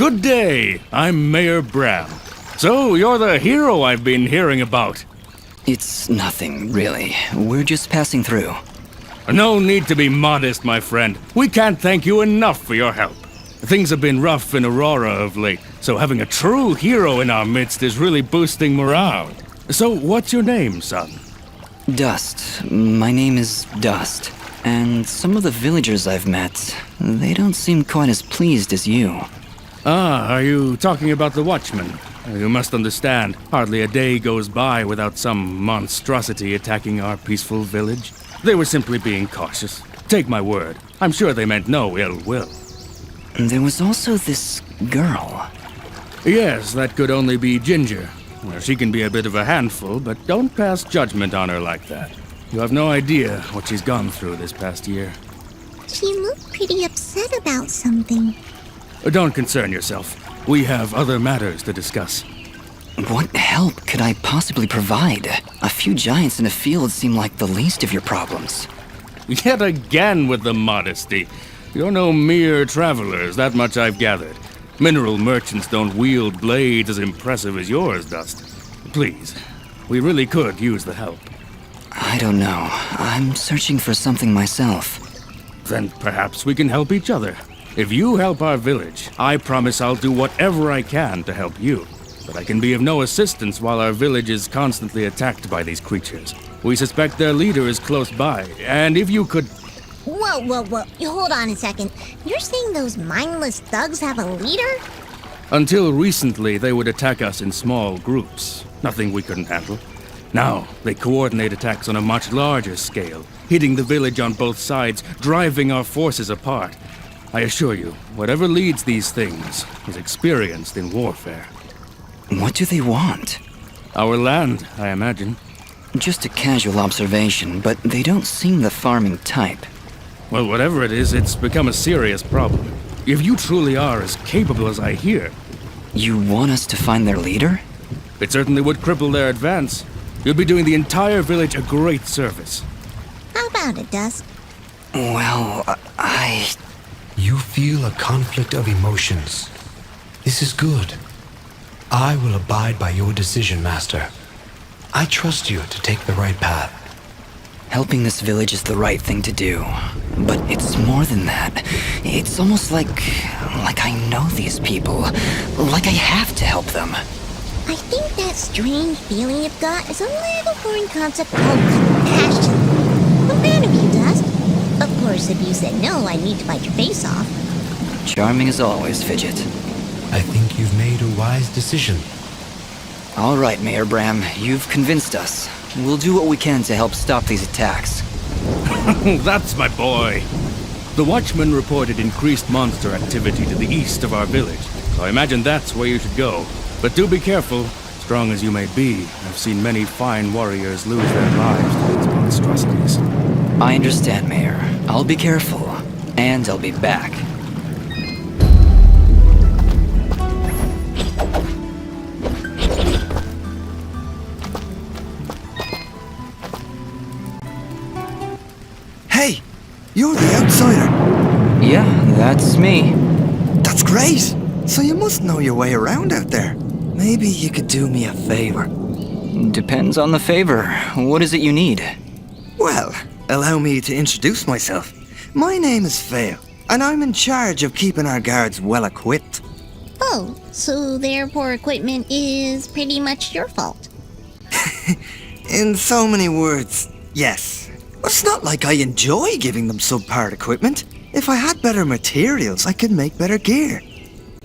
Good day. I'm Mayor Bram. So, you're the hero I've been hearing about. It's nothing, really. We're just passing through. No need to be modest, my friend. We can't thank you enough for your help. Things have been rough in Aurora of late, so having a true hero in our midst is really boosting morale. So, what's your name, son? Dust. My name is Dust. And some of the villagers I've met, they don't seem quite as pleased as you. Ah, are you talking about the Watchmen? You must understand, hardly a day goes by without some monstrosity attacking our peaceful village. They were simply being cautious. Take my word, I'm sure they meant no ill will. There was also this girl. Yes, that could only be Ginger. Well, she can be a bit of a handful, but don't pass judgment on her like that. You have no idea what she's gone through this past year. She looked pretty upset about something. Don't concern yourself. We have other matters to discuss. What help could I possibly provide? A few giants in a field seem like the least of your problems. Yet again with the modesty. You're no mere travelers, that much I've gathered. Mineral merchants don't wield blades as impressive as yours, Dust. Please, we really could use the help. I don't know. I'm searching for something myself. Then perhaps we can help each other. If you help our village, I promise I'll do whatever I can to help you. But I can be of no assistance while our village is constantly attacked by these creatures. We suspect their leader is close by, and if you could... Whoa. Hold on a second. You're saying those mindless thugs have a leader? Until recently, they would attack us in small groups. Nothing we couldn't handle. Now, they coordinate attacks on a much larger scale, hitting the village on both sides, driving our forces apart. I assure you, whatever leads these things is experienced in warfare. What do they want? Our land, I imagine. Just a casual observation, but they don't seem the farming type. Well, whatever it is, it's become a serious problem. If you truly are as capable as I hear... You want us to find their leader? It certainly would cripple their advance. You'd be doing the entire village a great service. How about it, Dust? Well, You feel a conflict of emotions. This is good. I will abide by your decision, Master. I trust you to take the right path. Helping this village is the right thing to do. But it's more than that. It's almost like I know these people. Like I have to help them. I think that strange feeling you've got is a little foreign concept called compassion. No fan of you, Dust. Of course, if you said no, I'd need to bite your face off. Charming as always, Fidget. I think you've made a wise decision. All right, Mayor Bram, you've convinced us. We'll do what we can to help stop these attacks. That's my boy. The Watchmen reported increased monster activity to the east of our village, so I imagine that's where you should go. But do be careful. Strong as you may be, I've seen many fine warriors lose their lives to these monstrosities. I understand, Mayor. I'll be careful. And I'll be back. Hey, you're the outsider. Yeah, that's me. That's great. So you must know your way around out there. Maybe you could do me a favor. Depends on the favor. What is it you need? Well, allow me to introduce myself. My name is Fail, and I'm in charge of keeping our guards well equipped. Oh, so their poor equipment is pretty much your fault. In so many words, yes. It's not like I enjoy giving them subpar equipment. If I had better materials, I could make better gear.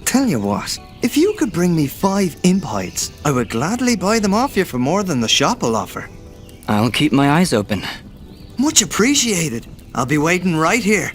Tell you what, if you could bring me 5 imp hides, I would gladly buy them off you for more than the shop will offer. I'll keep my eyes open. Much appreciated. I'll be waiting right here.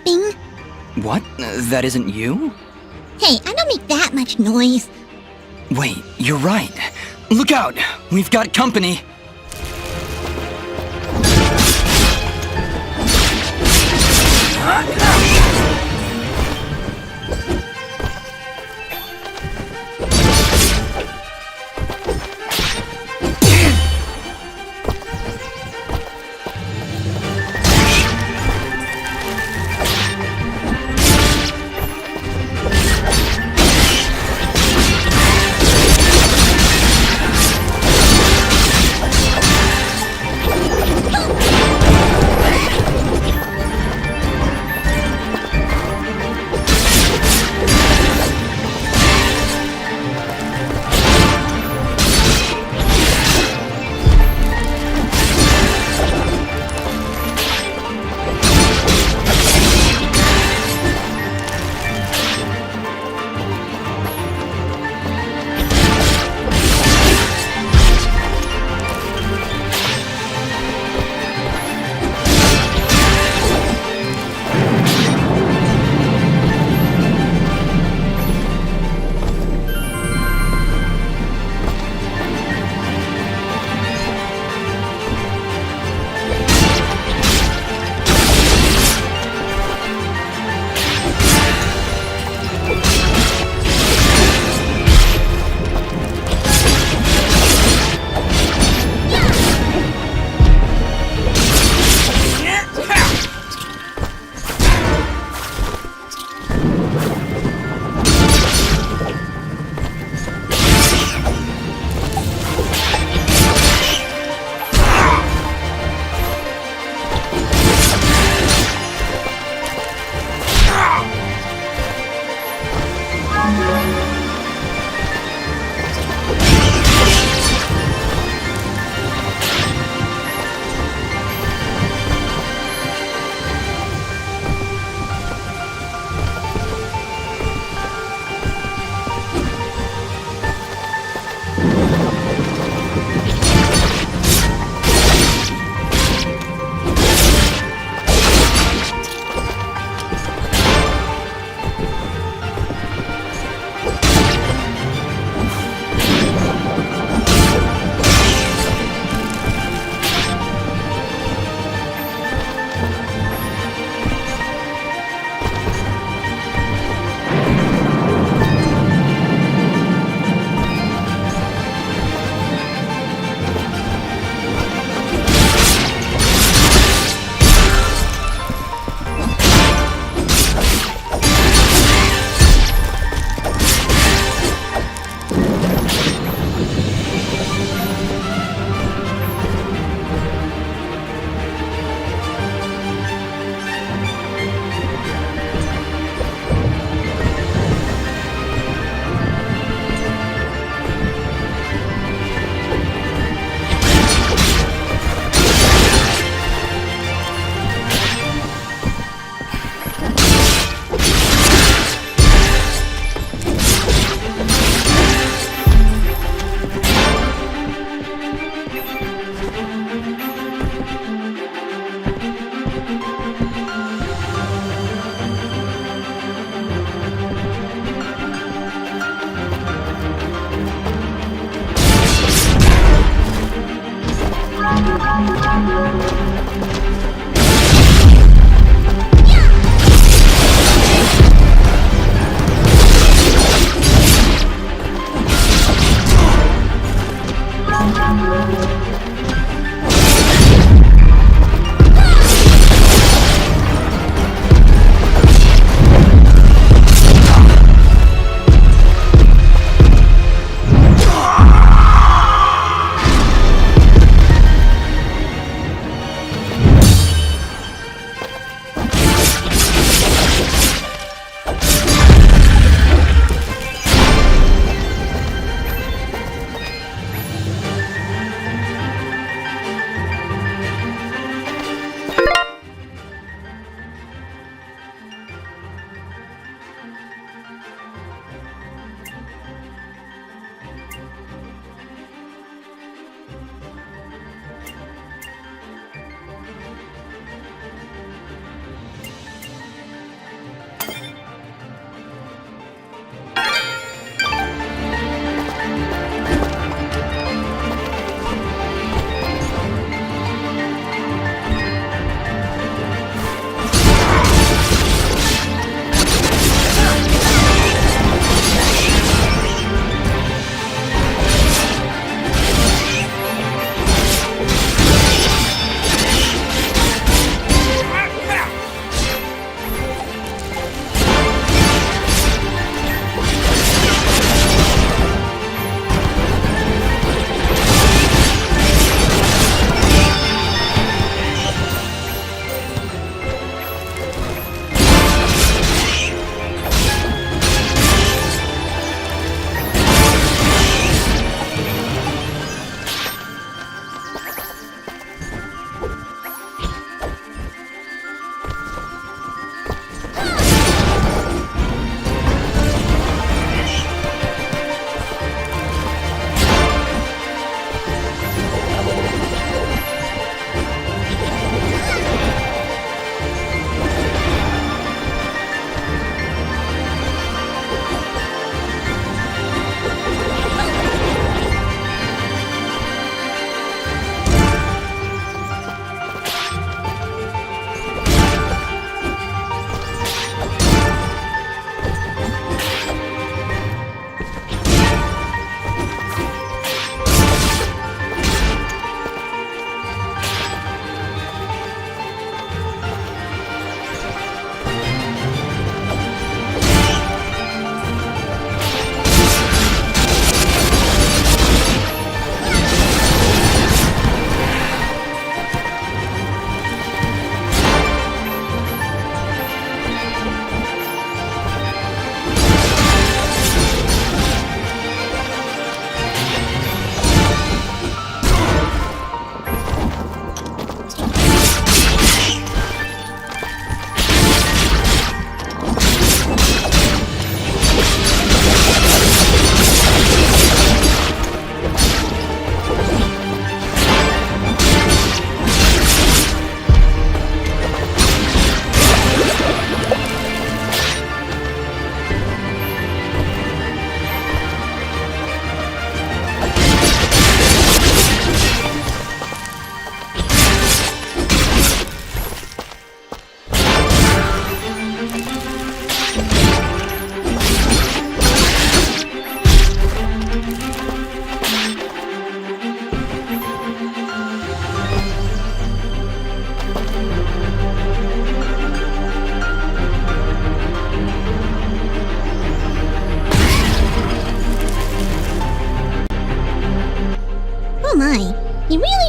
yapping? What? That isn't you? Hey, I don't make that much noise. Wait, you're right. Look out! We've got company!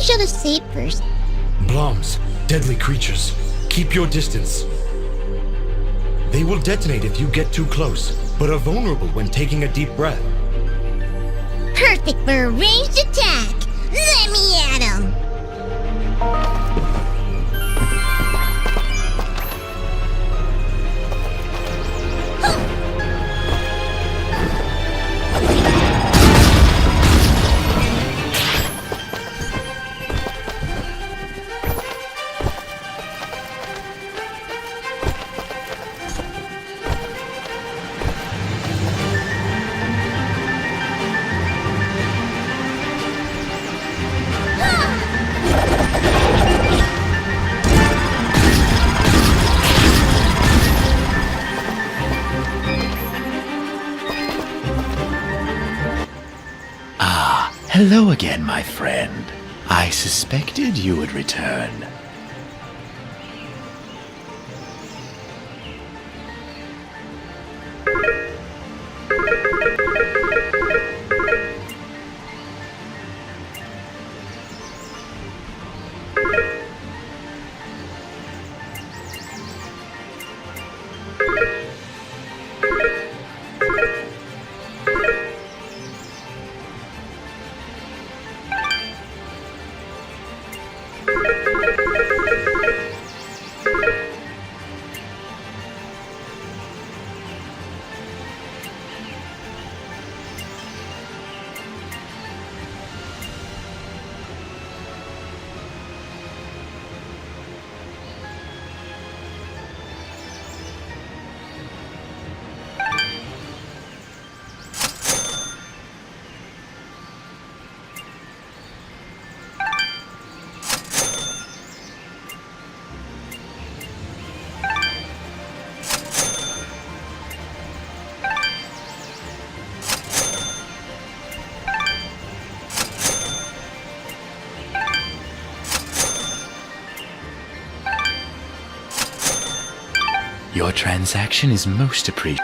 each other safe first. Bloms, deadly creatures. Keep your distance. They will detonate if you get too close, but are vulnerable when taking a deep breath. Perfect for a ranged attack. Let me at him. Hello again, my friend. I suspected you would return. Your transaction is most appreciated.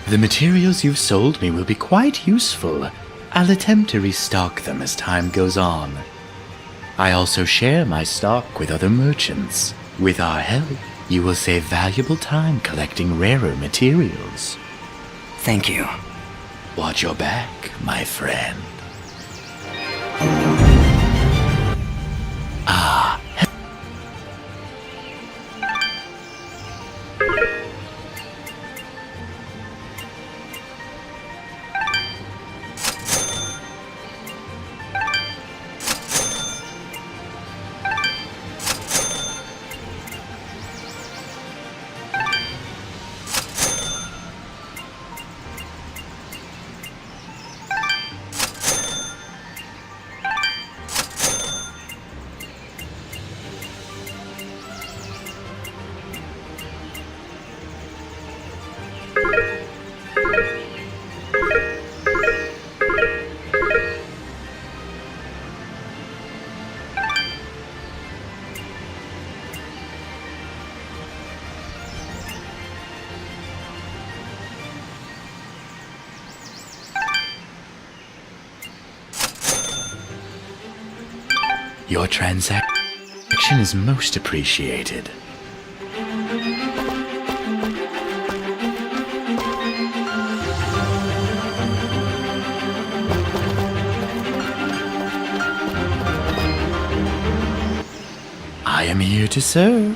The materials you've sold me will be quite useful. I'll attempt to restock them as time goes on. I also share my stock with other merchants. With our help, you will save valuable time collecting rarer materials. Thank you. Watch your back, my friend. Your transaction is most appreciated. I am here to serve.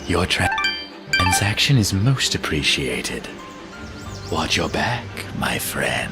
Your transaction is most appreciated. Watch your back, my friend.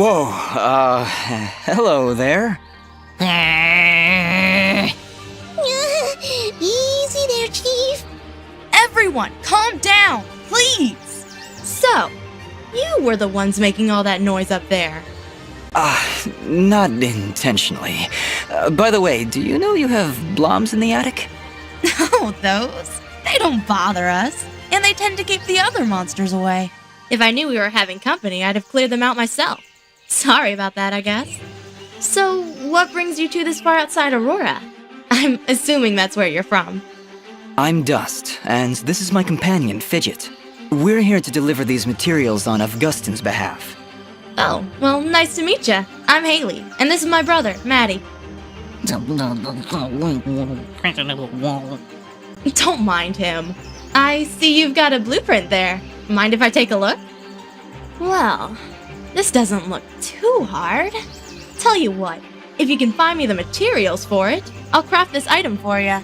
Whoa, hello there. Easy there, Chief. Everyone, calm down, please! So, you were the ones making all that noise up there. Not intentionally. By the way, do you know you have bloms in the attic? Oh, those? They don't bother us, and they tend to keep the other monsters away. If I knew we were having company, I'd have cleared them out myself. Sorry about that, I guess. So, what brings you two this far outside Aurora? I'm assuming that's where you're from. I'm Dust, and this is my companion, Fidget. We're here to deliver these materials on Augustin's behalf. Oh, well, nice to meet you. I'm Haley, and this is my brother, Maddie. Don't mind him. I see you've got a blueprint there. Mind if I take a look? Well, this doesn't look too hard. Tell you what, if you can find me the materials for it, I'll craft this item for you.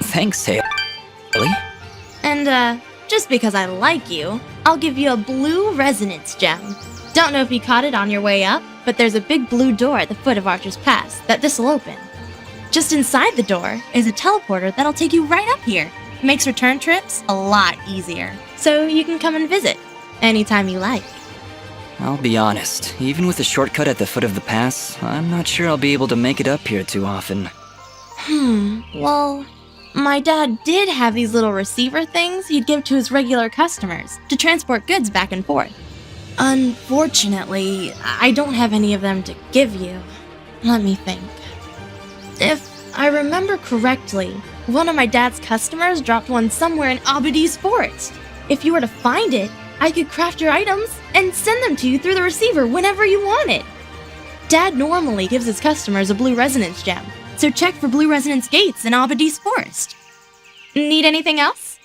Thanks, Haley. And, just because I like you, I'll give you a blue resonance gem. Don't know if you caught it on your way up, but there's a big blue door at the foot of Archer's Pass that this'll open. Just inside the door is a teleporter that'll take you right up here. Makes return trips a lot easier. So you can come and visit anytime you like. I'll be honest, even with a shortcut at the foot of the pass, I'm not sure I'll be able to make it up here too often. Well, my dad did have these little receiver things he'd give to his regular customers to transport goods back and forth. Unfortunately, I don't have any of them to give you. Let me think. If I remember correctly, one of my dad's customers dropped one somewhere in Abadi's forest. If you were to find it, I could craft your items and send them to you through the receiver whenever you wanted. Dad normally gives his customers a blue resonance gem, so check for blue resonance gates in Abadi's forest. Need anything else?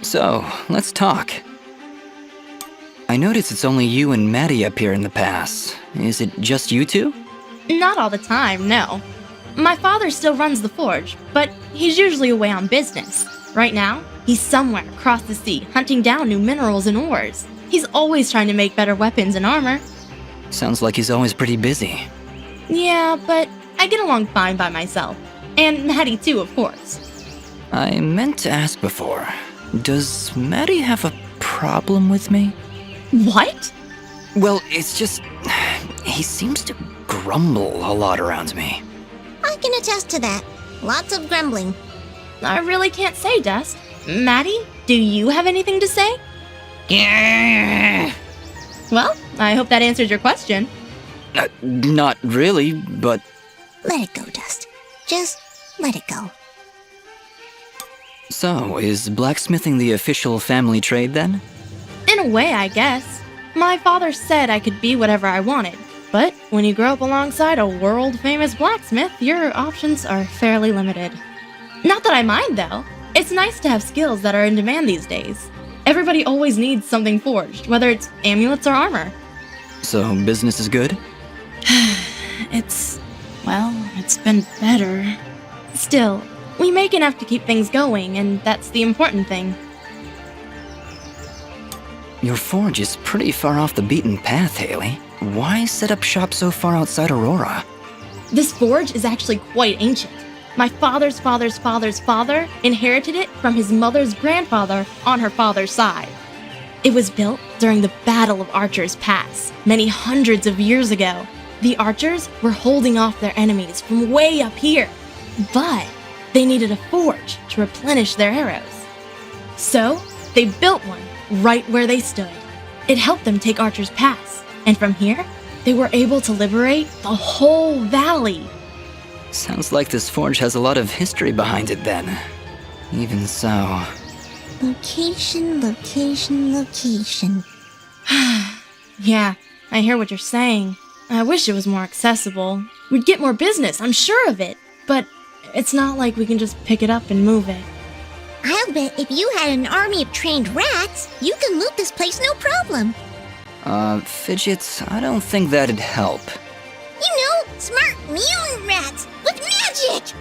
So, let's talk. I notice it's only you and Maddie up here in the pass. Is it just you two? Not all the time, no. My father still runs the forge, but he's usually away on business. Right now, He's somewhere across the sea, hunting down new minerals and ores. He's always trying to make better weapons and armor. Sounds like he's always pretty busy. Yeah, but I get along fine by myself. And Maddie too, of course. I meant to ask before. Does Maddie have a problem with me? What? Well, it's just... he seems to grumble a lot around me. I can attest to that. Lots of grumbling. I really can't say, Dust. Maddie, do you have anything to say? Yeah. Well, I hope that answers your question. Not really, but... Let it go, Dust. Just let it go. So, is blacksmithing the official family trade then? In a way, I guess. My father said I could be whatever I wanted. But when you grow up alongside a world-famous blacksmith, your options are fairly limited. Not that I mind, though. It's nice to have skills that are in demand these days. Everybody always needs something forged, whether it's amulets or armor. So, business is good? It's been better. Still, we make enough to keep things going, and that's the important thing. Your forge is pretty far off the beaten path, Haley. Why set up shop so far outside Aurora? This forge is actually quite ancient. My father's father's father's father inherited it from his mother's grandfather on her father's side. It was built during the Battle of Archer's Pass, many hundreds of years ago. The archers were holding off their enemies from way up here, but they needed a forge to replenish their arrows. So, they built one right where they stood. It helped them take Archer's Pass, and from here, they were able to liberate the whole valley. Sounds like this forge has a lot of history behind it then. Even so... Location, location, location. Yeah, I hear what you're saying. I wish it was more accessible. We'd get more business, I'm sure of it. But it's not like we can just pick it up and move it. I'll bet if you had an army of trained rats, you could loot this place no problem. Fidget, I don't think that'd help. You know, smart mutant rats with magic!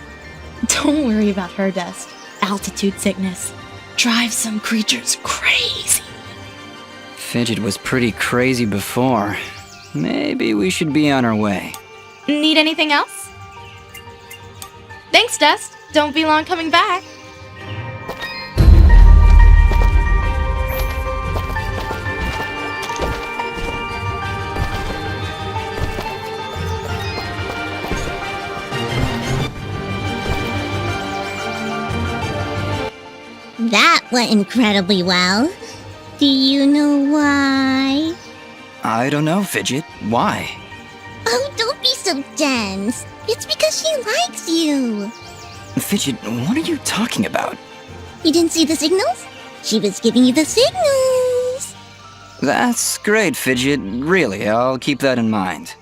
Don't worry about her, Dust. Altitude sickness drives some creatures crazy. Fidget was pretty crazy before. Maybe we should be on our way. Need anything else? Thanks, Dust. Don't be long coming back. That went incredibly well. Do you know why? I don't know, Fidget. Why? Oh, don't be so dense. It's because she likes you. Fidget, what are you talking about? You didn't see the signals? She was giving you the signals. That's great, Fidget. Really, I'll keep that in mind.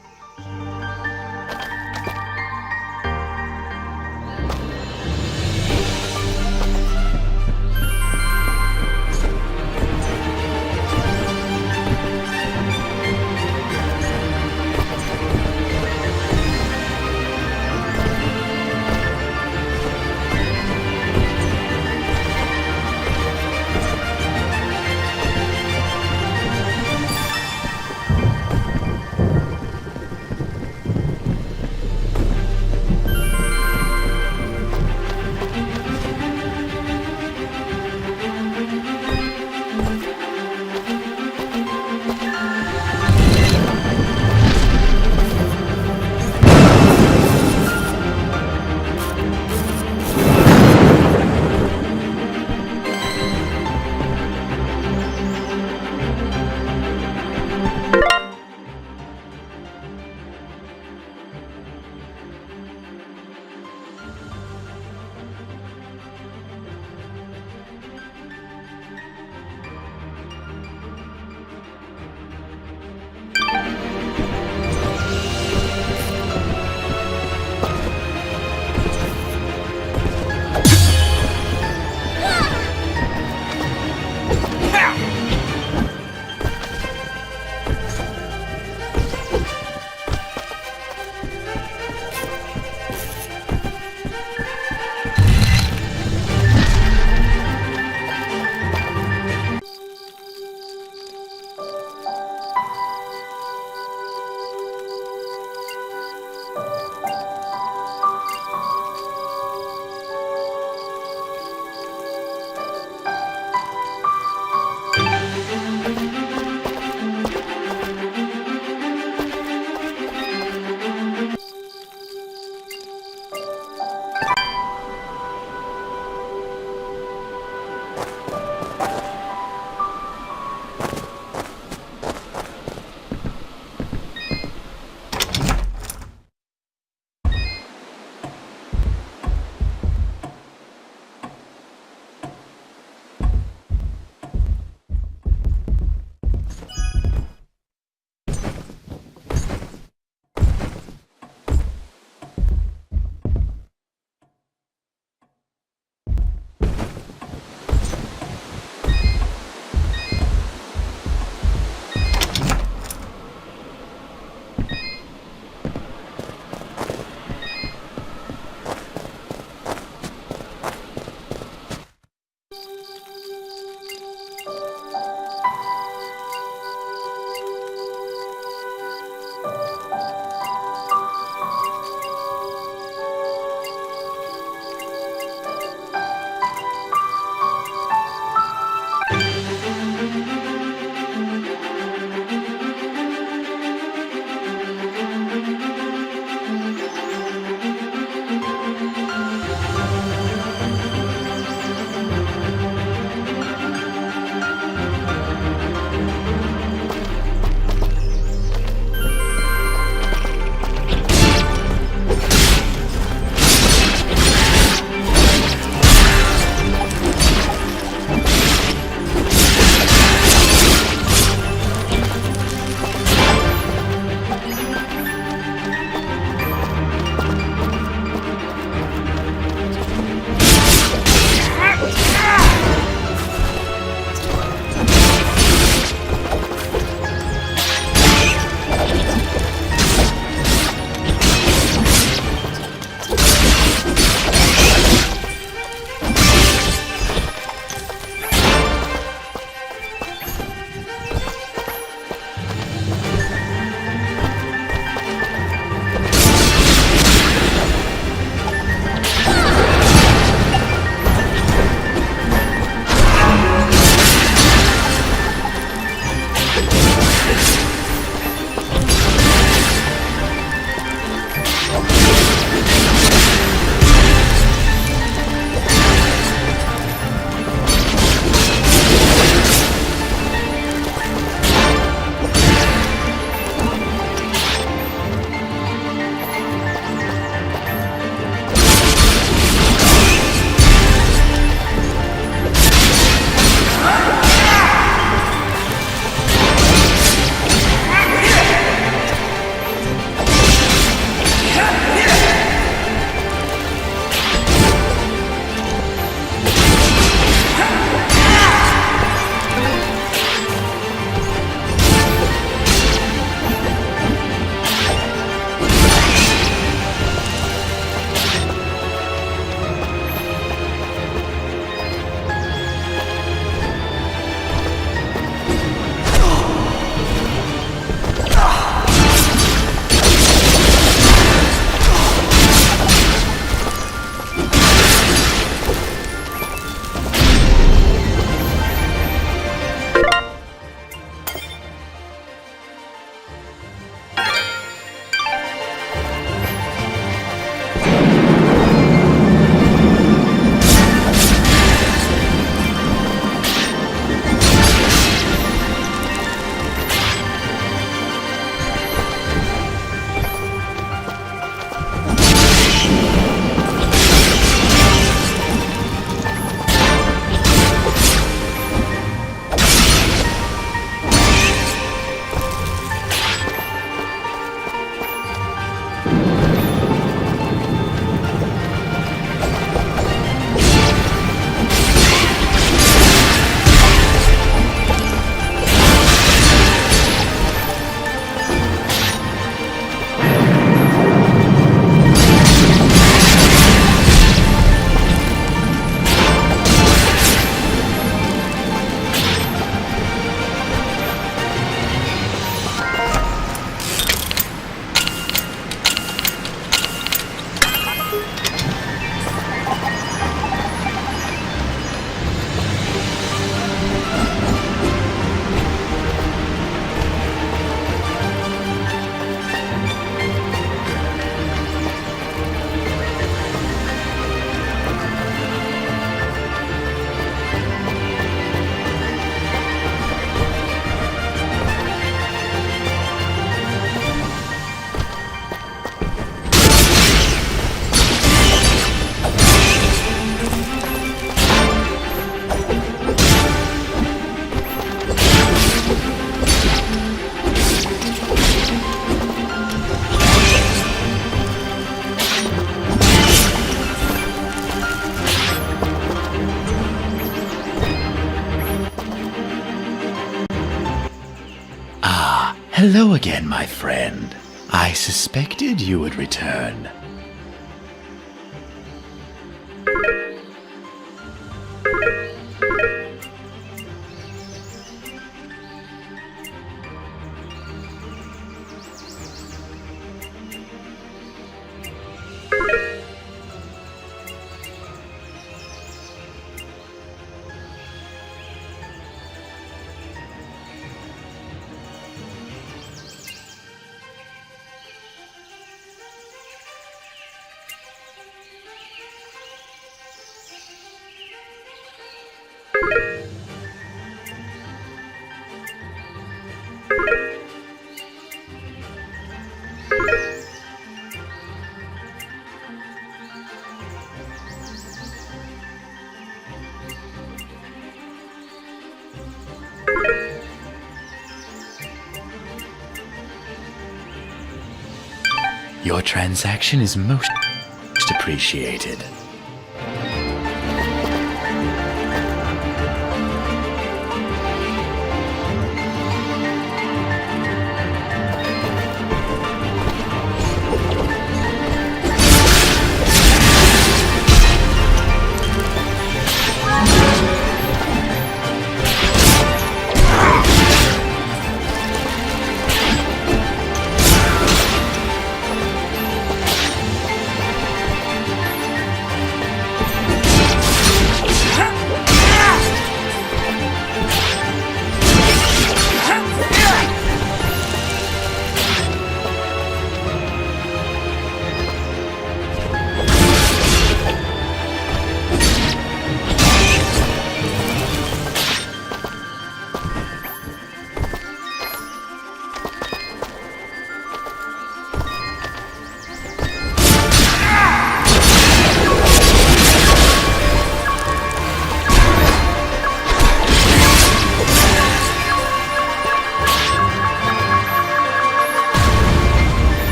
Hello again, my friend. I suspected you would return. Your transaction is most appreciated.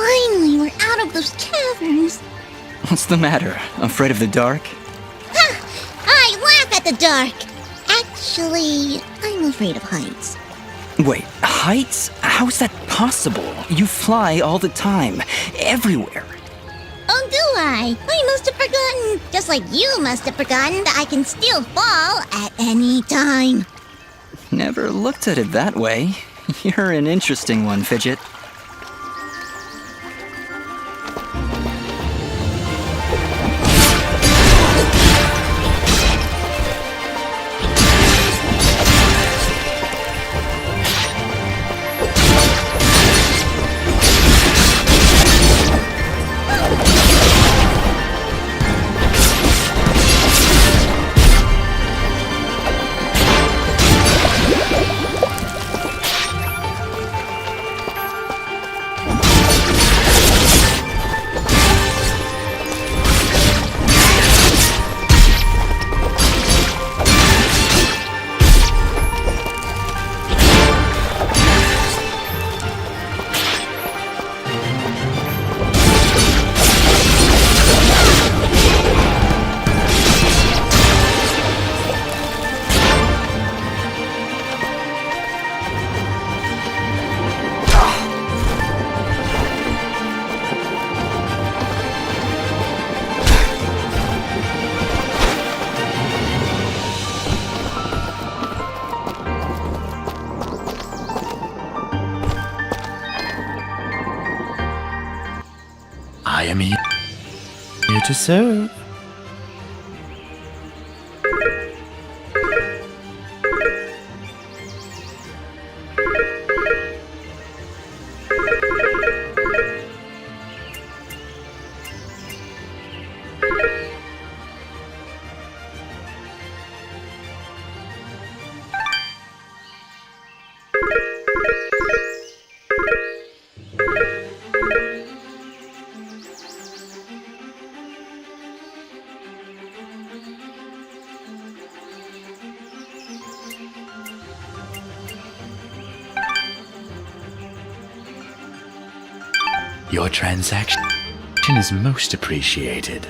Finally, we're out of those caverns. What's the matter? Afraid of the dark? I laugh at the dark. Actually, I'm afraid of heights. Wait, heights? How's that possible? You fly all the time, everywhere. Oh, do I? I must have forgotten. Just like you must have forgotten that I can still fall at any time. Never looked at it that way. You're an interesting one, Fidget. I am here to serve. Your transaction is most appreciated.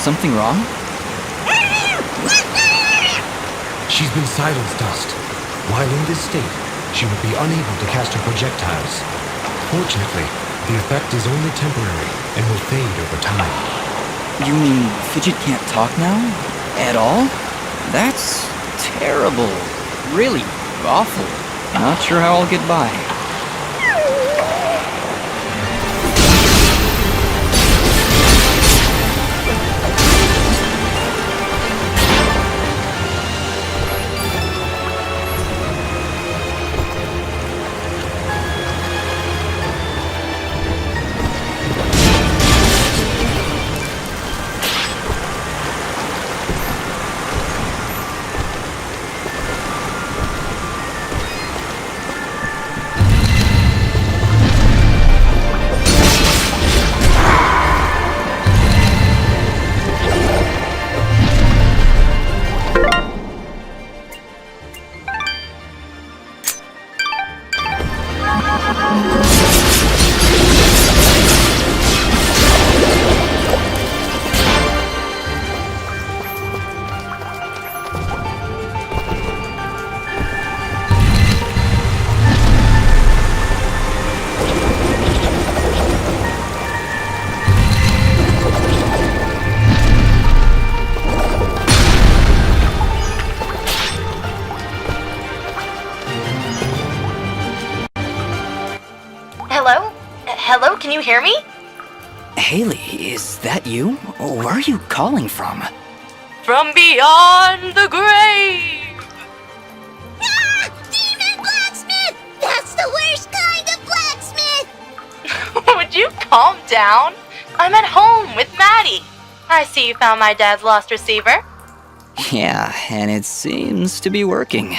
something wrong? She's been silenced, Dust. While in this state, she would be unable to cast her projectiles. Fortunately, the effect is only temporary and will fade over time. You mean Fidget can't talk now? At all? That's terrible. Really awful. Not sure how I'll get by. Hello? Hello, can you hear me? Haley, is that you? Where are you calling from? From beyond the grave! Ah! Demon blacksmith! That's the worst kind of blacksmith! Would you calm down? I'm at home with Maddie. I see you found my dad's lost receiver. Yeah, and it seems to be working.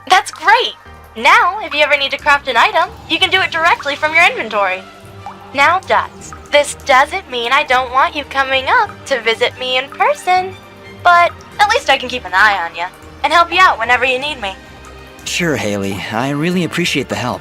That's great! Now, if you ever need to craft an item, you can do it directly from your inventory. Now, Dots, this doesn't mean I don't want you coming up to visit me in person, but at least I can keep an eye on you and help you out whenever you need me. Sure, Haley. I really appreciate the help.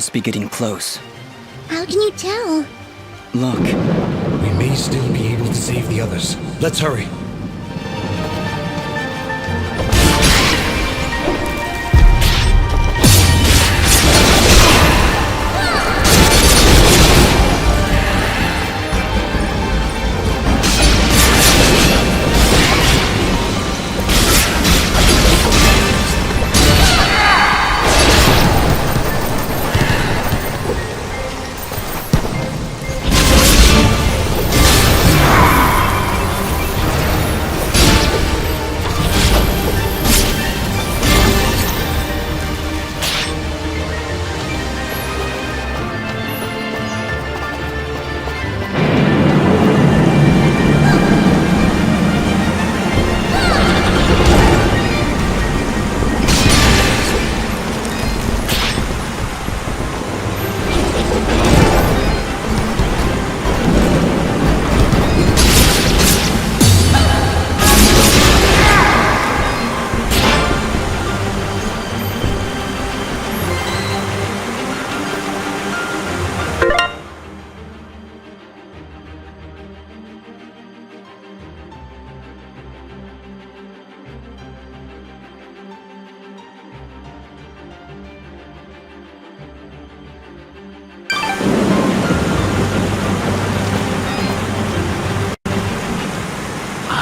must be getting close. How can you tell? Look, We may still be able to save the others. Let's hurry.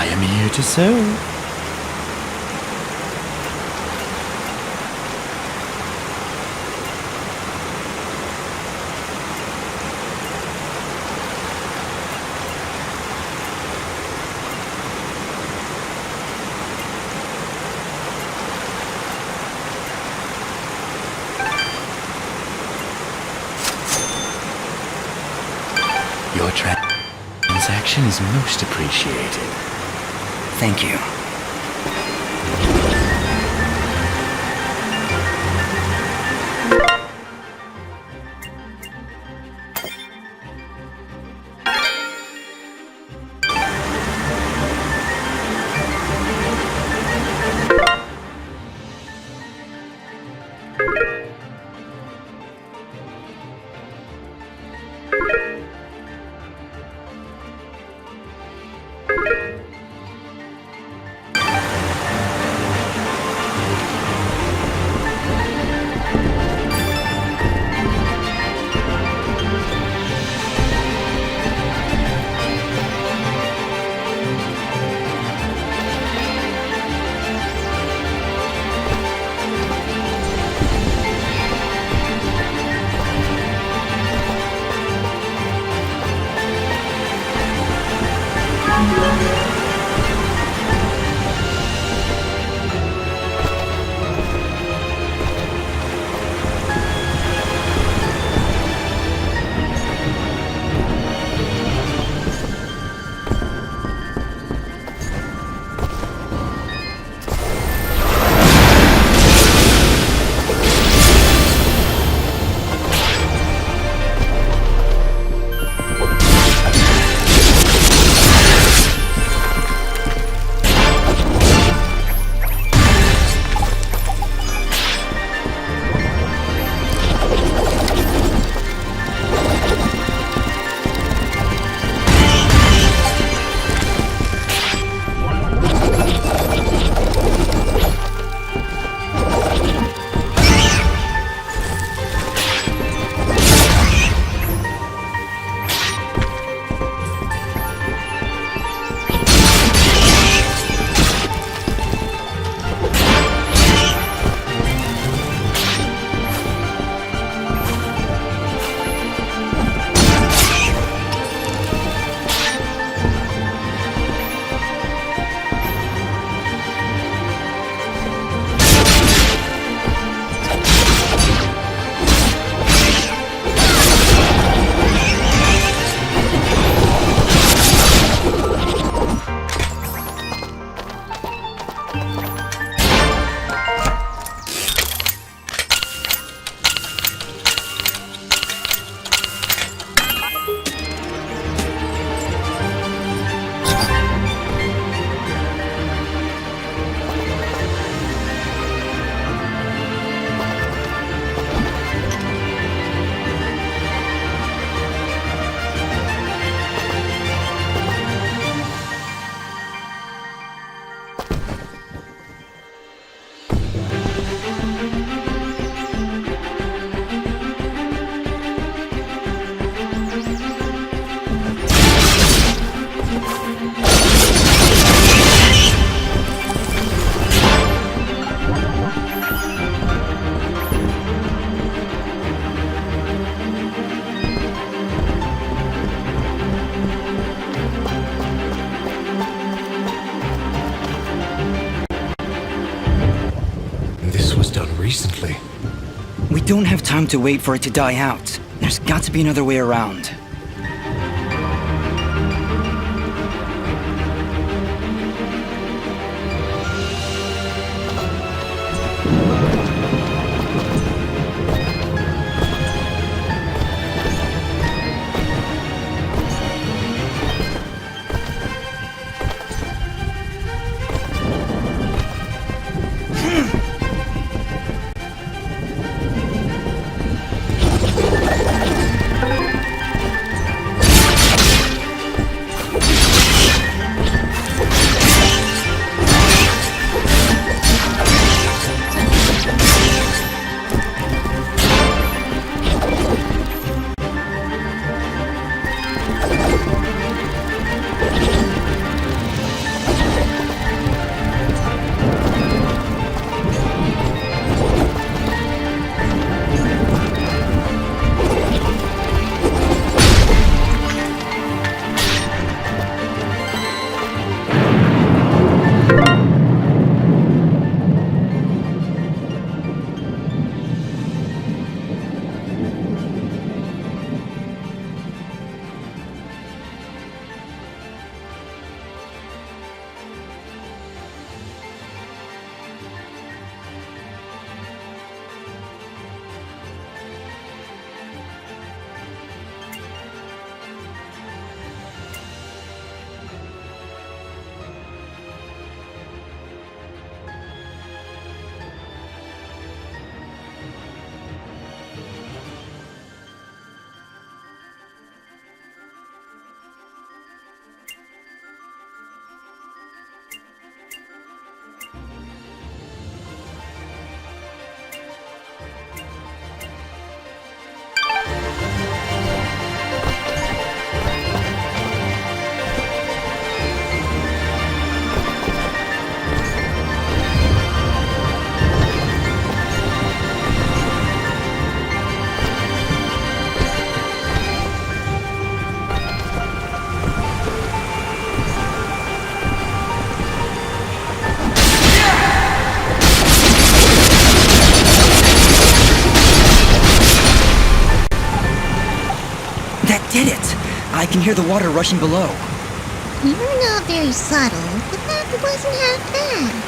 I am here to serve. Your transaction is most appreciated. thank you. don't have time to wait for it to die out. There's got to be another way around. That did it! I can hear the water rushing below. You're not very subtle, but that wasn't half bad.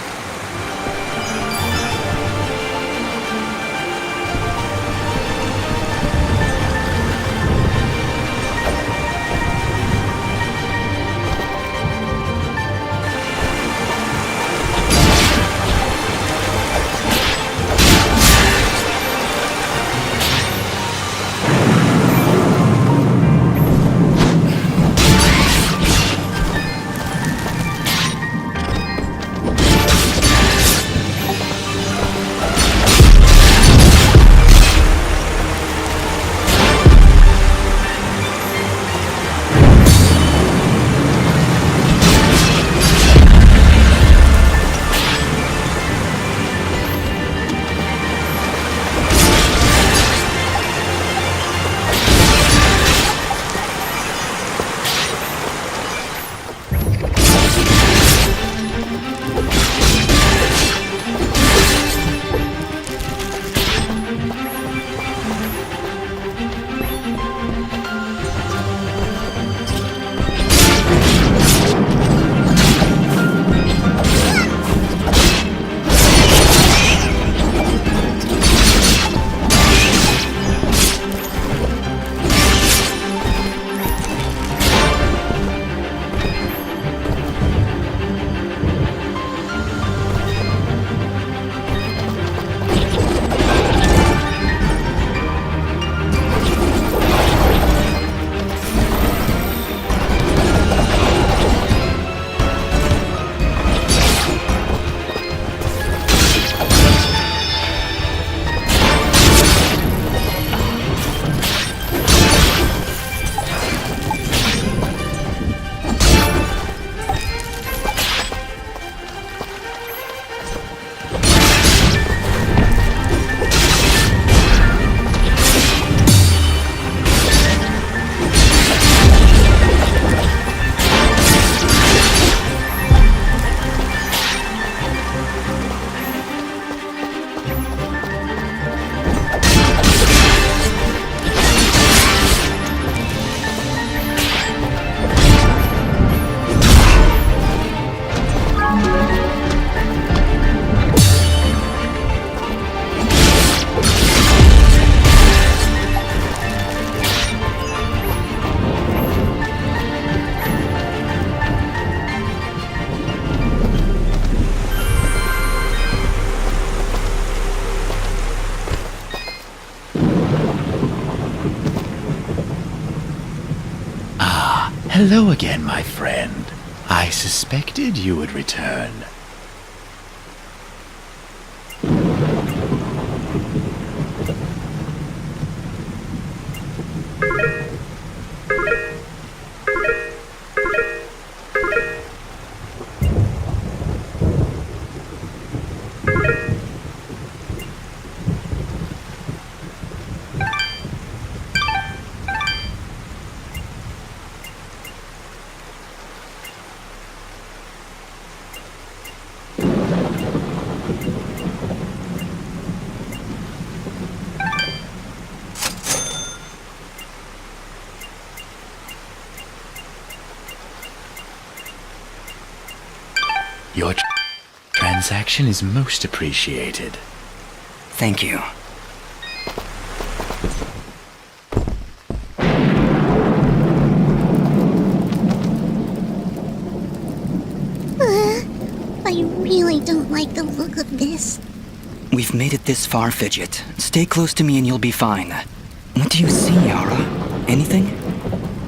Hello again, my friend. I suspected you would return. Your transaction is most appreciated. Thank you. I really don't like the look of this. We've made it this far, Fidget. Stay close to me and you'll be fine. What do you see, Yara? Anything?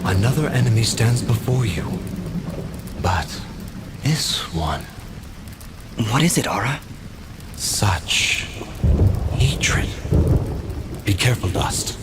Another enemy stands before you. But this one, What is it, Ara? such hatred. Be careful, Dust.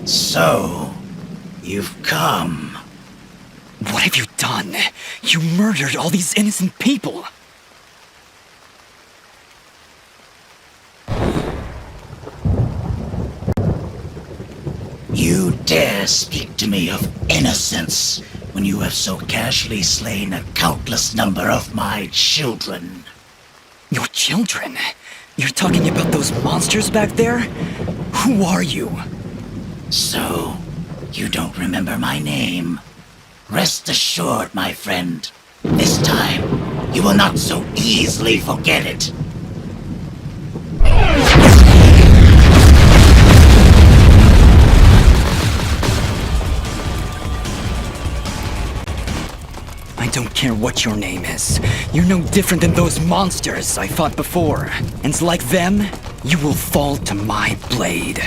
So, you've come. What have you done? You murdered all these innocent people! You dare speak to me of innocence when you have so casually slain a countless number of my children. Your children? You're talking about those monsters back there? Who are you? So, you don't remember my name? Rest assured, my friend. This time, you will not so easily forget it. I don't care what your name is. You're no different than those monsters I fought before. And like them, you will fall to my blade.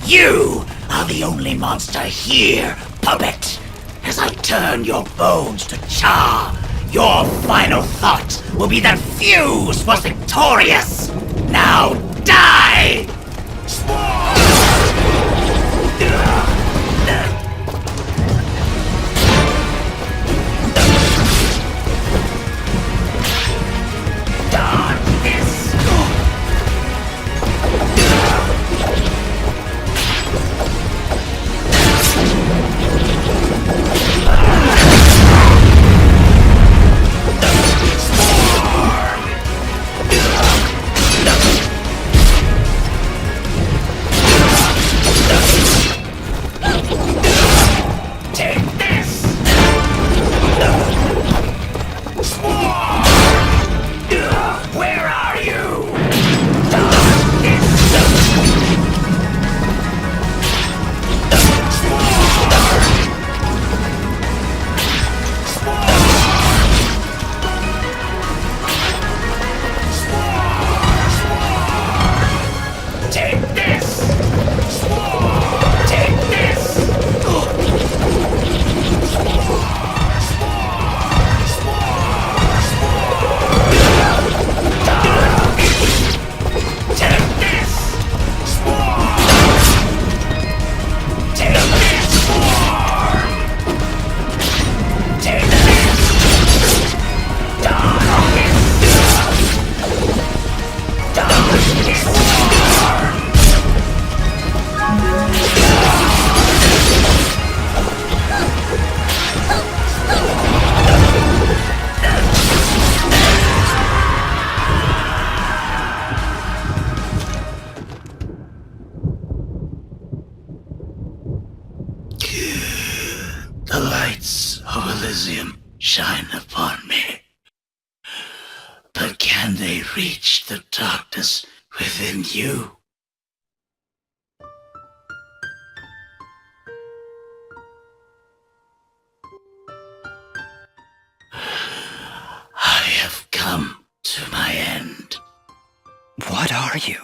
You are the only monster here, puppet. As I turn your bones to char, your final thought will be that Fuse was victorious. Now die! Darkness! lights of Elysium shine upon me. But can they reach the darkness within you? I have come to my end. What are you?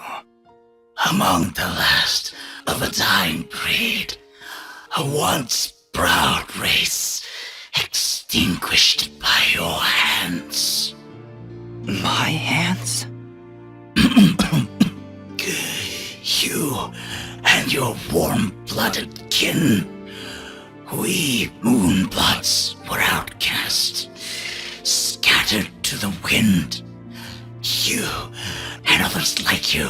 Among the last of a dying breed, a once proud race, extinguished by your hands. My hands? You and your warm-blooded kin. We Moonbloods were outcast, scattered to the wind. You and others like you,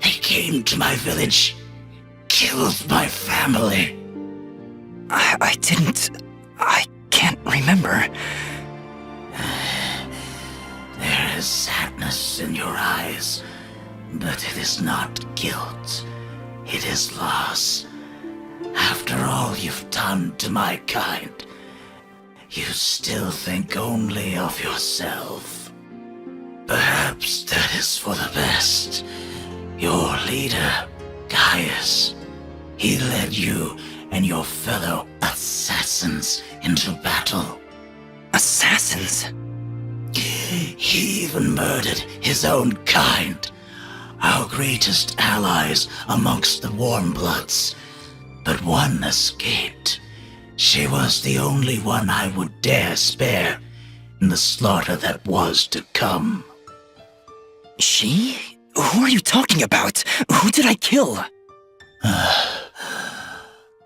they came to my village, killed my family. I can't remember. There is sadness in your eyes, but it is not guilt. It is loss. After all you've done to my kind, you still think only of yourself. Perhaps that is for the best. Your leader, Gaius, he led you and your fellow assassins into battle. Assassins? He even murdered his own kind, our greatest allies amongst the Warmbloods. But one escaped. She was the only one I would dare spare in the slaughter that was to come. She? Who are you talking about? Who did I kill?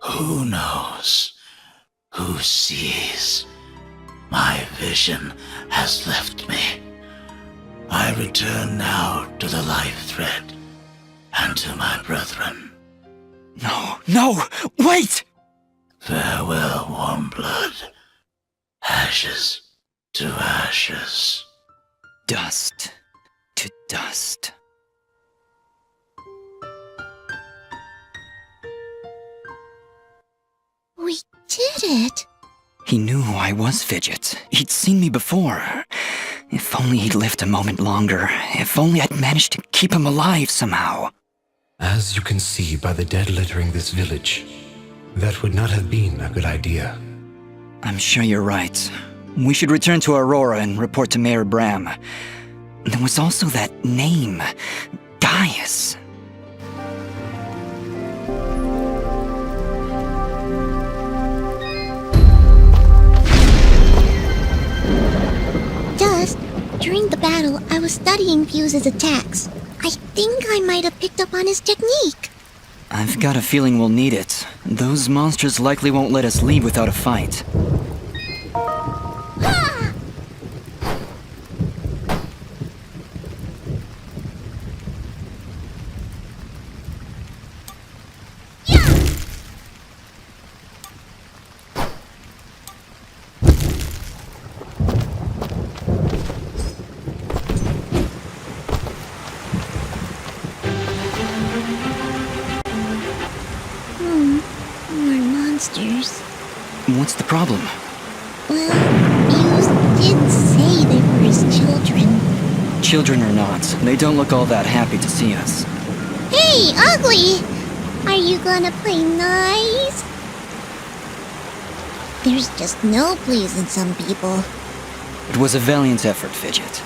Who knows? Who sees? My vision has left me. I return now to the life thread and to my brethren. No, wait! Farewell, Warmblood. Ashes to ashes. Dust to dust. We did it! He knew who I was, Fidget. He'd seen me before. If only he'd lived a moment longer. If only I'd managed to keep him alive somehow. As you can see by the dead littering this village, that would not have been a good idea. I'm sure you're right. We should return to Aurora and report to Mayor Bram. There was also that name, Gaius. Dust, during the battle, I was studying Fuse's attacks. I think I might have picked up on his technique. I've got a feeling we'll need it. Those monsters likely won't let us leave without a fight. More monsters. What's the problem? Well, Fuse did say they were his children. Children or not, they don't look all that happy to see us. Hey, Ugly! Are you gonna play nice? There's just no pleasing some people. It was a valiant effort, Fidget.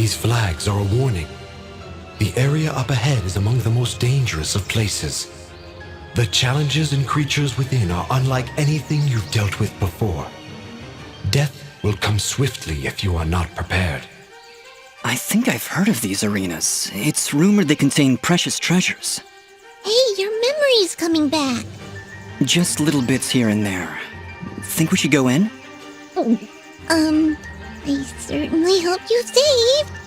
These flags are a warning. The area up ahead is among the most dangerous of places. The challenges and creatures within are unlike anything you've dealt with before. Death will come swiftly if you are not prepared. I think I've heard of these arenas. It's rumored they contain precious treasures. Hey, your memory's coming back. Just little bits here and there. Think we should go in? I certainly hope you save.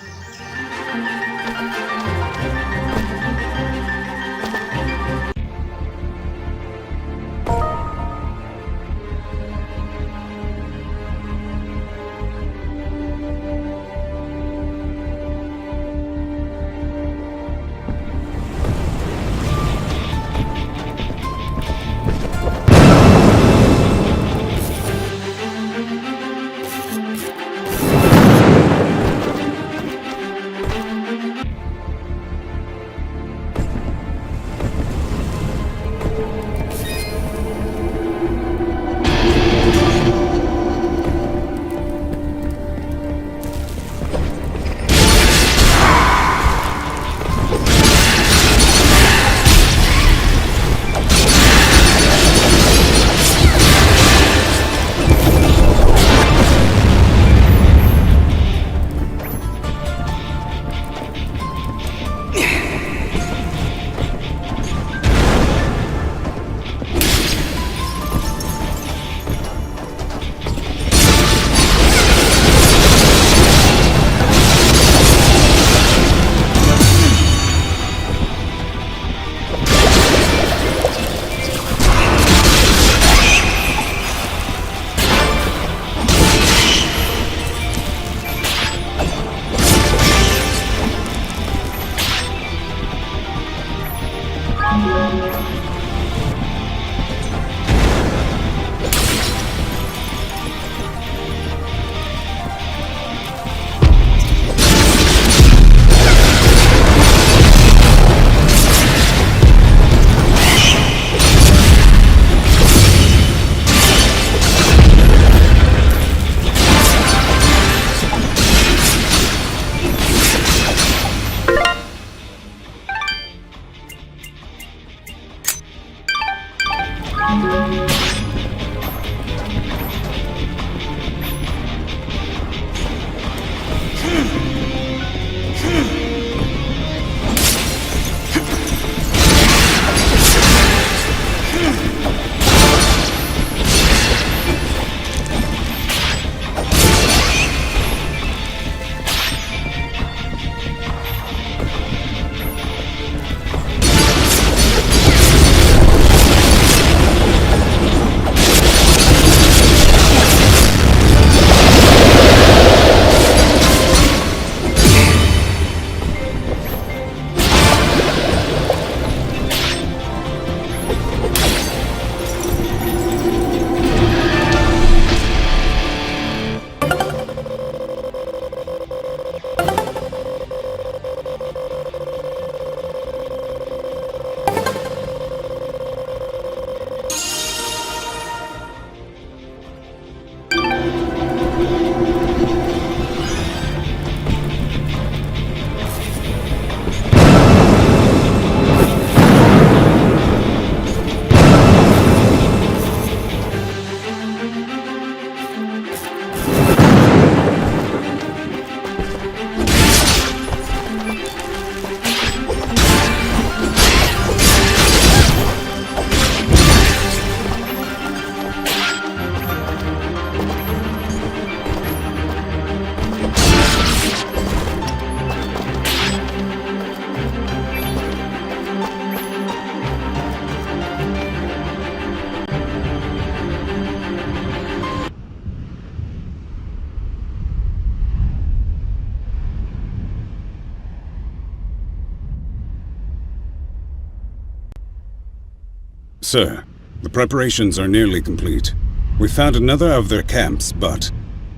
Sir, the preparations are nearly complete. We found another of their camps, but...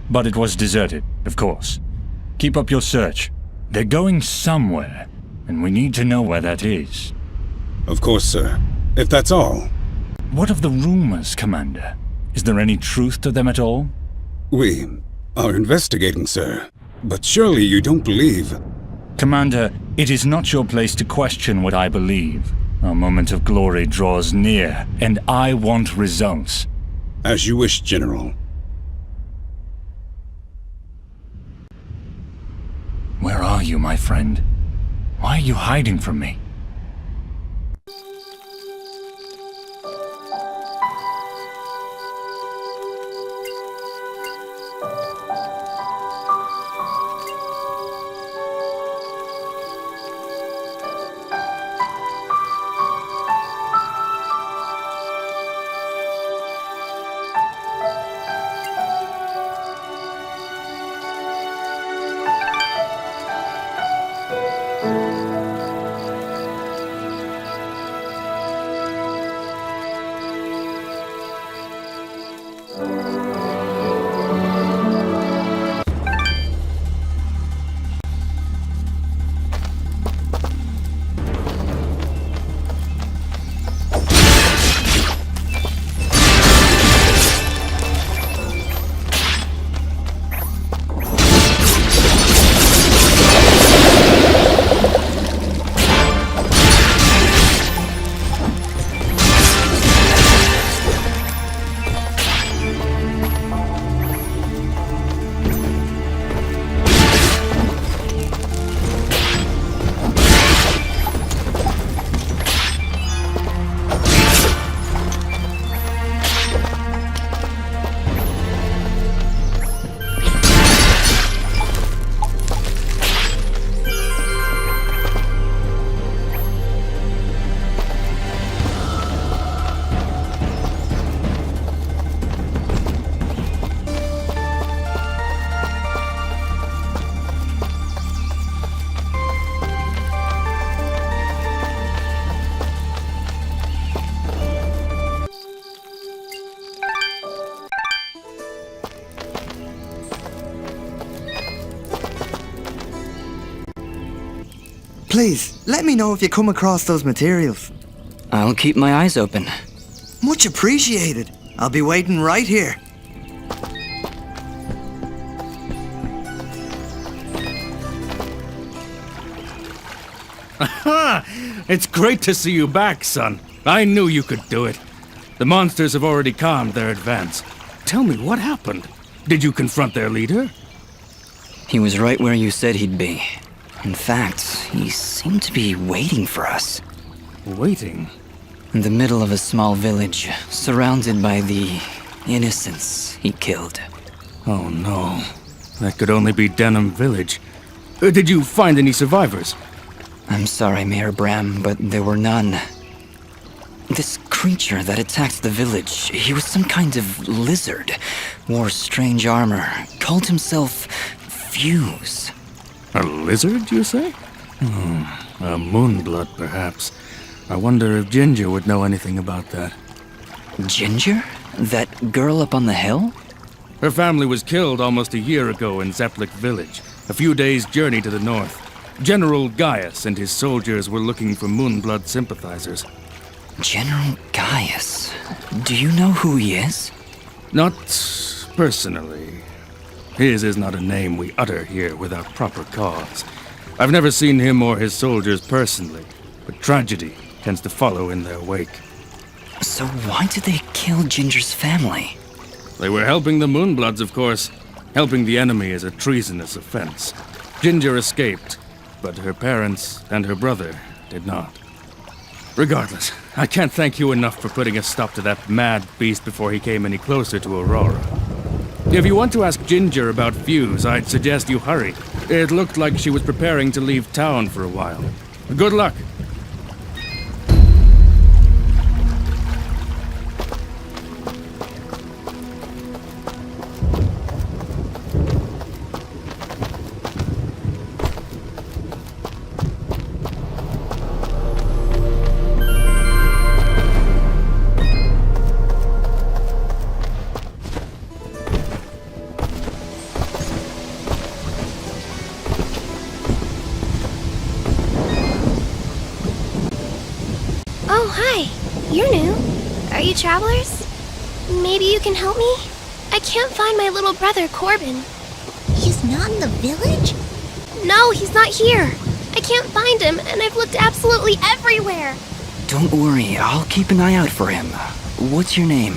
But it was deserted, of course. Keep up your search. They're going somewhere, and we need to know where that is. Of course, sir. If that's all. What of the rumors, Commander? Is there any truth to them at all? We are investigating, sir. But surely you don't believe... Commander, it is not your place to question what I believe. Our moment of glory draws near, and I want results. As you wish, General. Where are you, my friend? Why are you hiding from me? Please, let me know if you come across those materials. I'll keep my eyes open. Much appreciated. I'll be waiting right here. Aha! It's great to see you back, son. I knew you could do it. The monsters have already calmed their advance. Tell me, what happened? Did you confront their leader? He was right where you said he'd be. In fact, he seemed to be waiting for us. Waiting? In the middle of a small village, surrounded by the innocents he killed. Oh no. That could only be Denham Village. Did you find any survivors? I'm sorry, Mayor Bram, but there were none. This creature that attacked the village, he was some kind of lizard, wore strange armor, called himself Fuse. A lizard, you say? A moonblood, perhaps. I wonder if Ginger would know anything about that. Ginger? That girl up on the hill? Her family was killed almost a year ago in Zepplik village, a few days' journey to the north. General Gaius and his soldiers were looking for moonblood sympathizers. General Gaius? Do you know who he is? Not personally. His is not a name we utter here without proper cause. I've never seen him or his soldiers personally, but tragedy tends to follow in their wake. So why did they kill Ginger's family? They were helping the Moonbloods, of course. Helping the enemy is a treasonous offense. Ginger escaped, but her parents and her brother did not. Regardless, I can't thank you enough for putting a stop to that mad beast before he came any closer to Aurora. If you want to ask Ginger about Fuse, I'd suggest you hurry. It looked like she was preparing to leave town for a while. Good luck. You're new. Are you travelers? Maybe you can help me? I can't find my little brother, Corbin. He's not not in the village? No, he's not here. I can't find him, and I've looked absolutely everywhere. Don't worry, I'll keep an eye out for him. What's your name?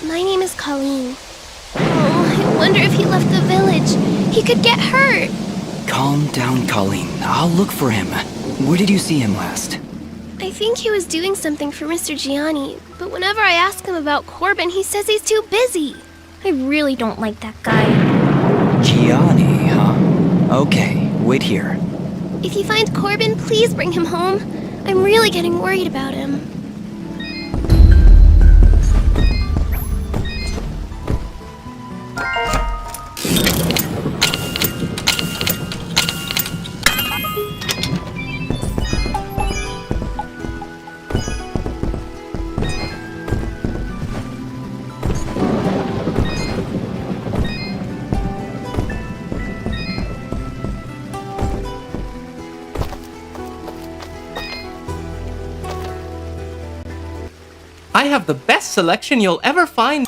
My name is Colleen. Oh, I wonder if he left the village. He could get hurt. Calm down, Colleen. I'll look for him. Where did you see him last? I think he was doing something for Mr. Gianni, but whenever I ask him about Corbin, he says he's too busy. I really don't like that guy. Gianni, huh? Okay, wait here. If you find Corbin, please bring him home. I'm really getting worried about him. I have the best selection you'll ever find.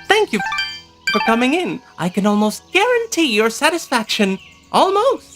Thank you for coming in. I can almost guarantee your satisfaction. Almost.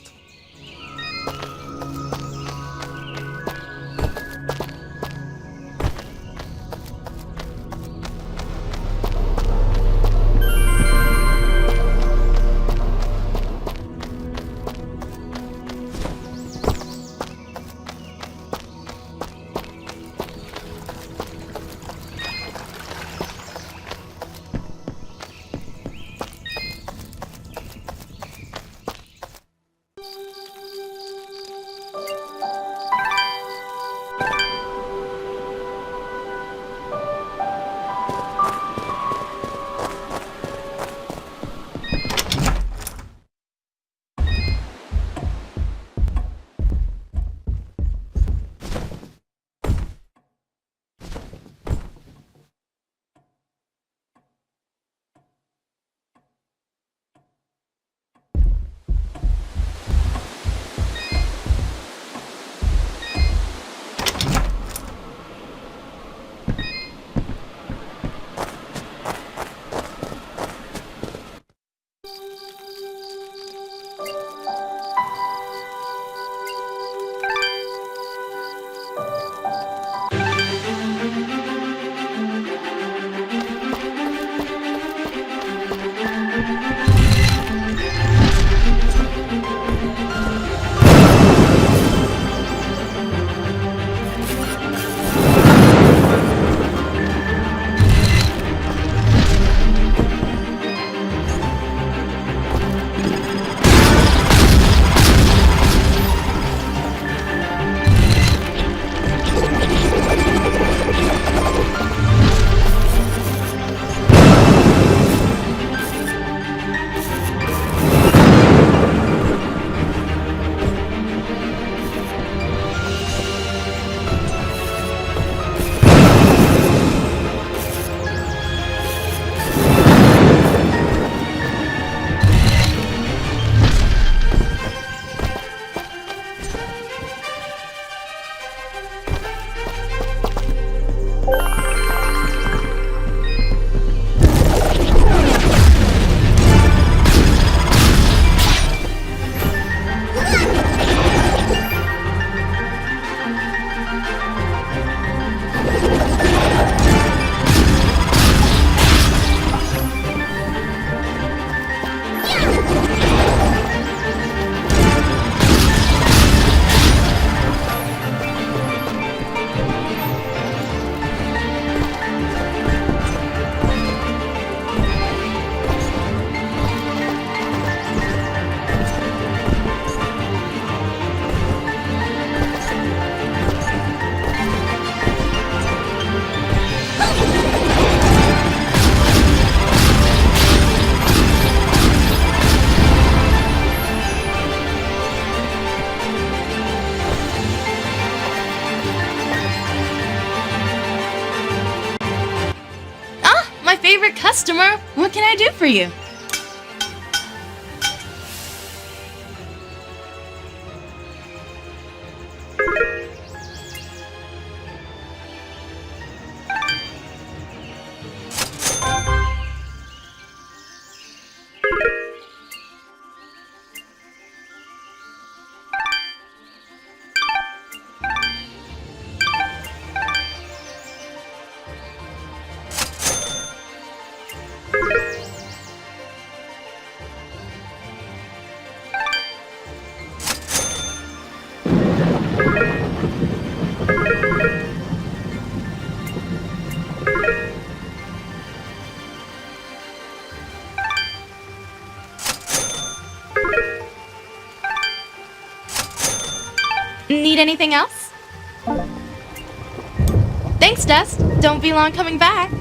customer. What can I do for you? Need anything else? Thanks, Dust. Don't be long coming back.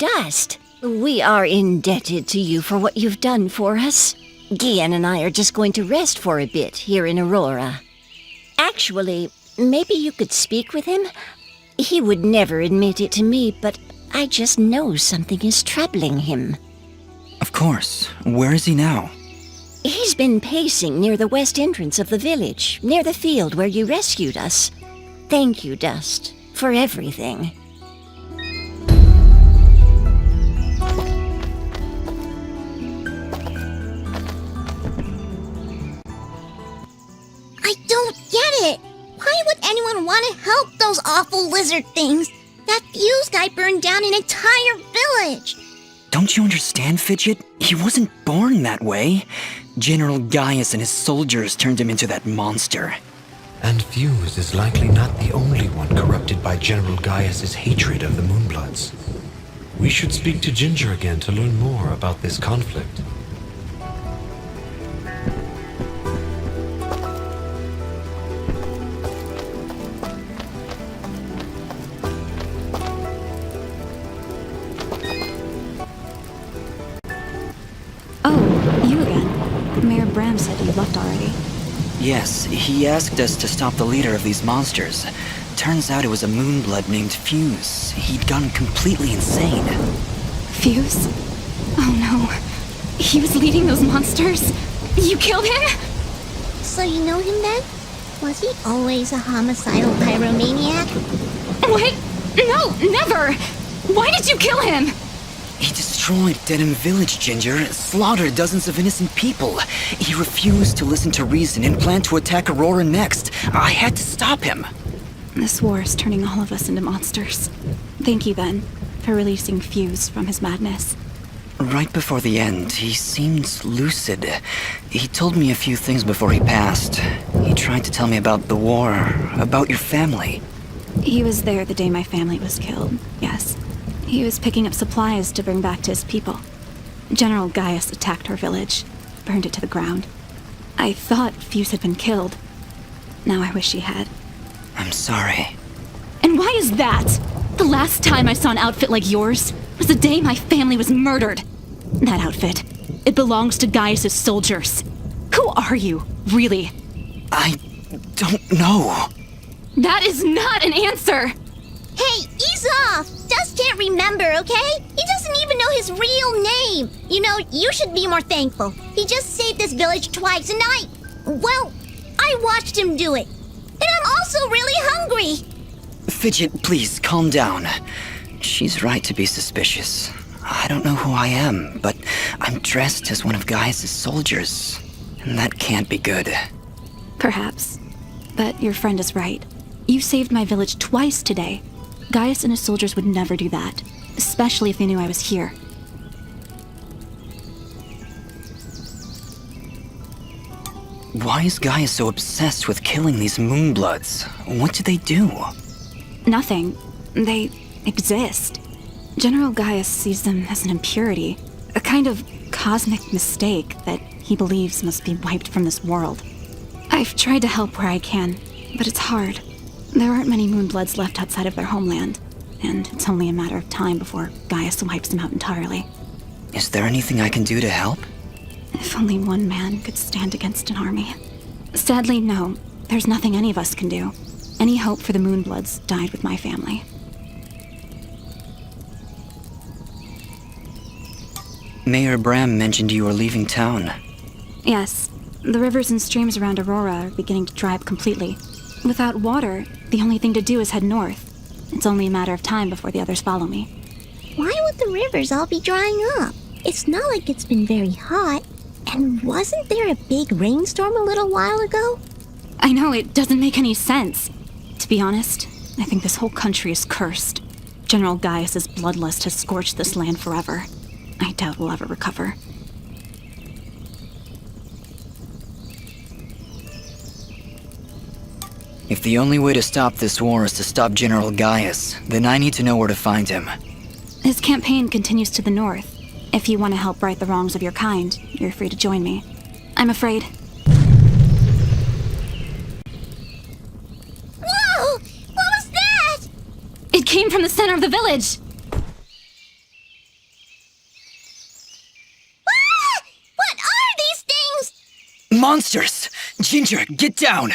Dust. We are indebted to you for what you've done for us. Gian and I are just going to rest for a bit here in Aurora. Actually, maybe you could speak with him? He would never admit it to me, but I just know something is troubling him. Of course. Where is he now? He's been pacing near the west entrance of the village, near the field where you rescued us. Thank you, Dust, for everything. I don't get it. Why would anyone want to help those awful lizard things? That fuse guy burned down an entire village. Don't you understand, Fidget? He wasn't born that way. General Gaius and his soldiers turned him into that monster. And Fuse is likely not the only one corrupted by General Gaius's hatred of the Moonbloods. We should speak to Ginger again to learn more about this conflict. Oh, you again. Mayor Bram said you left already. Yes, he asked us to stop the leader of these monsters. Turns out it was a Moonblood named Fuse. He'd gone completely insane. Fuse? Oh no. He was leading those monsters? You killed him? So you know him then? Was he always a homicidal pyromaniac? What? No, never! Why did you kill him? He destroyed Dedham Village, Ginger, slaughtered dozens of innocent people. He refused to listen to reason and planned to attack Aurora next. I had to stop him. This war is turning all of us into monsters. Thank you, then, for releasing Fuse from his madness. Right before the end, he seemed lucid. He told me a few things before he passed. He tried to tell me about the war, about your family. He was there the day my family was killed, yes. He was picking up supplies to bring back to his people. General Gaius attacked our village, burned it to the ground. I thought Fuse had been killed. Now I wish he had. I'm sorry. And why is that? The last time I saw an outfit like yours was the day my family was murdered. That outfit, it belongs to Gaius' soldiers. Who are you, really? I don't know. That is not an answer! Hey, ease off! Dust can't remember, okay? He doesn't even know his real name. You know, you should be more thankful. He just saved this village twice, and I watched him do it. And I'm also really hungry. Fidget, please, calm down. She's right to be suspicious. I don't know who I am, but I'm dressed as one of Gaius' soldiers. And that can't be good. Perhaps. But your friend is right. You saved my village twice today. Gaius and his soldiers would never do that, especially if they knew I was here. Why is Gaius so obsessed with killing these Moonbloods? What did they do? Nothing. They exist. General Gaius sees them as an impurity, a kind of cosmic mistake that he believes must be wiped from this world. I've tried to help where I can, but it's hard. There aren't many Moonbloods left outside of their homeland, and it's only a matter of time before Gaius wipes them out entirely. Is there anything I can do to help? If only one man could stand against an army. Sadly, no. There's nothing any of us can do. Any hope for the Moonbloods died with my family. Mayor Bram mentioned you were leaving town. Yes. The rivers and streams around Aurora are beginning to dry up completely. Without water, the only thing to do is head north. It's only a matter of time before the others follow me. Why would the rivers all be drying up? It's not like it's been very hot. And wasn't there a big rainstorm a little while ago? I know, it doesn't make any sense. To be honest, I think this whole country is cursed. General Gaius' bloodlust has scorched this land forever. I doubt we'll ever recover. If the only way to stop this war is to stop General Gaius, then I need to know where to find him. His campaign continues to the north. If you want to help right the wrongs of your kind, you're free to join me. I'm afraid. Whoa! What was that? It came from the center of the village! Monsters! Ginger, get down!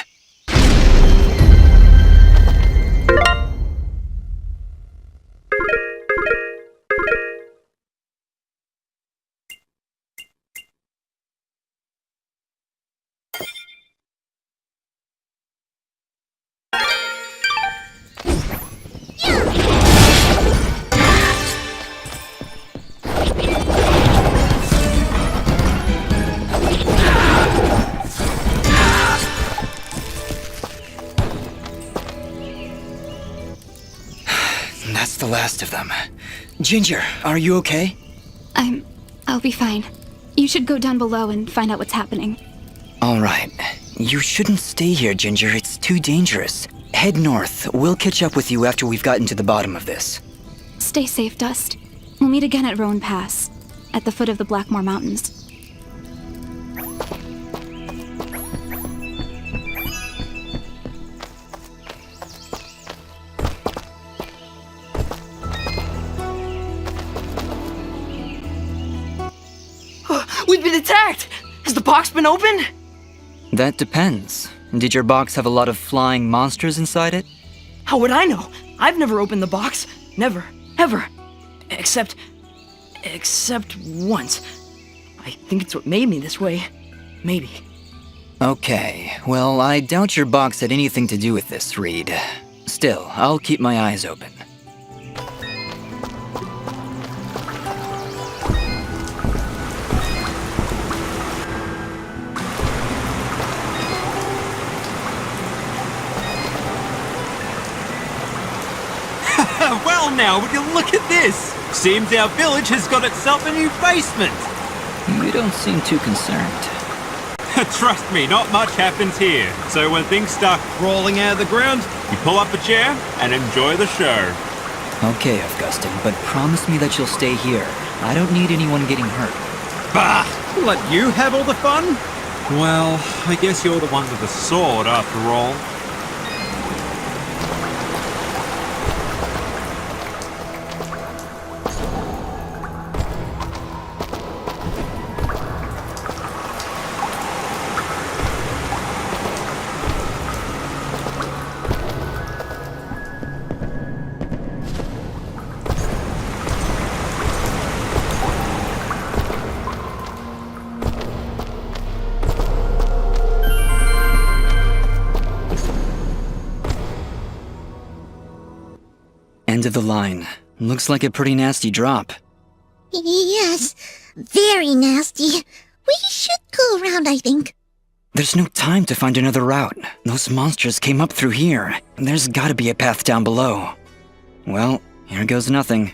That's the last of them. Ginger, are you okay? I'll be fine. You should go down below and find out what's happening. All right. You shouldn't stay here, Ginger. It's too dangerous. Head north. We'll catch up with you after we've gotten to the bottom of this. Stay safe, Dust. We'll meet again at Roan Pass, at the foot of the Blackmore Mountains. We've been attacked! Has the box been opened? That depends. Did your box have a lot of flying monsters inside it? How would I know? I've never opened the box. Never. Ever. Except once. I think it's what made me this way. Maybe. Okay, well, I doubt your box had anything to do with this, Reed. Still, I'll keep my eyes open. Well now, would you look at this? Seems our village has got itself a new basement. You don't seem too concerned. Trust me, not much happens here. So when things start crawling out of the ground, you pull up a chair and enjoy the show. Okay, Augustine, but promise me that you'll stay here. I don't need anyone getting hurt. Bah! Let you have all the fun? Well, I guess you're the one with the sword after all. End of the line. Looks like a pretty nasty drop. Yes, very nasty. We should go around, I think. There's no time to find another route. Those monsters came up through here. There's gotta be a path down below. Well, here goes nothing.